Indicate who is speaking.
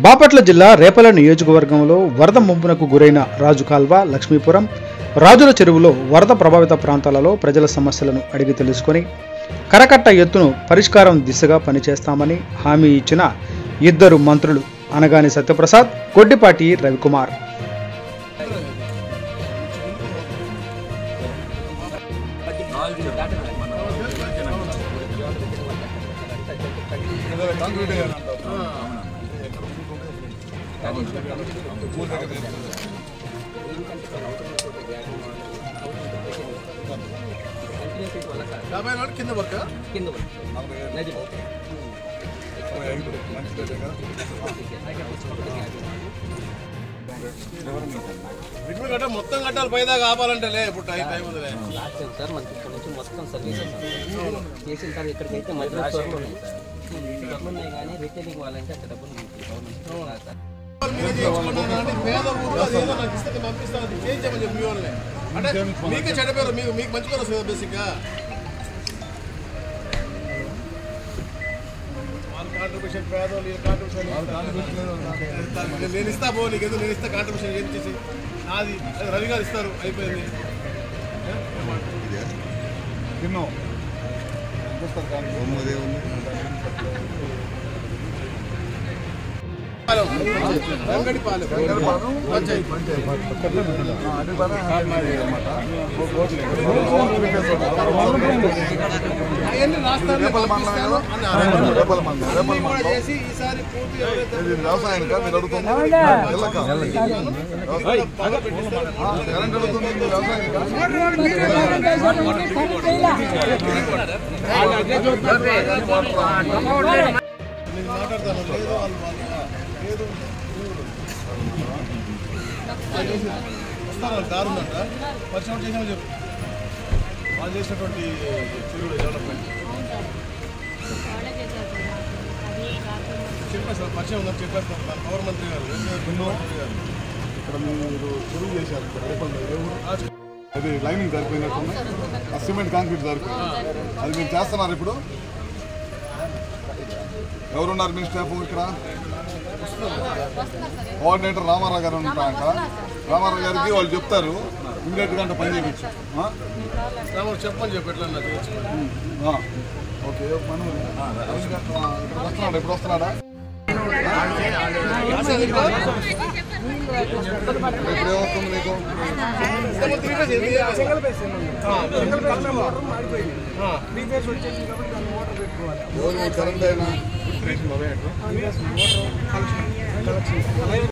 Speaker 1: బాపట్ల జిల్లా రేపల నియోజకవర్గంలో వరద ముంపునకు గురైన రాజు కాల్వ, లక్ష్మీపురం, రాజుల చెరువులో వరద ప్రభావిత ప్రాంతాలలో ప్రజల సమస్యలను అడిగి తెలుసుకొని కరకట్ట ఎత్తును పరిష్కారం దిశగా పనిచేస్తామని హామీ ఇచ్చిన ఇద్దరు మంత్రులు అనగాని సత్యప్రసాద్, గొడ్డిపాటి రవికుమార్.
Speaker 2: మొత్తం కట్టాలి పైదా కావాలంటే ఇప్పుడు
Speaker 3: సార్ మనకి ఇక్కడ నుంచి మొత్తం సర్వీసెస్ చేసిన తర్వాత ఇక్కడికైతే మధ్యలో ఉన్నాయి కానీ రిటైలింగ్ వాళ్ళంటే అక్కడ డబ్బులు
Speaker 2: అంటే మీకే చెడ్డపేరు, మీకు మంచి పేరు వస్తుంది బేసిక్ గా. కాంట్రిబ్యూషన్ పేదోళ్ళు నేను ఇస్తా పో, నీకు ఎందుకు నేను ఇస్తా కాంట్రిబ్యూషన్ ఏం చేసి నాది రవి గారు ఇస్తారు, అయిపోయింది.
Speaker 4: వ్యవసాయానికి మీరు అడుగుతుంది
Speaker 2: మాట్లాడతాను లేదు వస్తాను కారు ఉందంట, పరిశ్రమ చేసామని చెప్పు. వాళ్ళు చేసినటువంటి చెరువుల డెవలప్మెంట్ చెప్పేస్తాను, పరిచయం ఉందని చెప్పేస్తాను. పవర్ మంత్రి గారు
Speaker 4: ఇక్కడ మీరు చెరువు చేశారు. అది లైనింగ్ సరిపోయినట్టుంది, ఆ సిమెంట్ కాంక్రీట్ సరిపోయింది. అది మీరు చేస్తున్నారు. ఇప్పుడు ఎవరున్నారు మీ స్టాఫ్ ఇక్కడ? కోఆర్డినేటర్ రామారావు గారు ఉంటారంట. రామారావు గారికి వాళ్ళు చెప్తారు, ఇమీడియట్ గా పని చేయవచ్చు.
Speaker 2: చెప్పని చెప్పి ఎట్లా
Speaker 4: ఓకే, మనం ఇక్కడ వస్తున్నాడు. ఎప్పుడు వస్తున్నాడా? ఎప్పుడు ఏమవుతుంది మీకు? కరెంట్ అయినా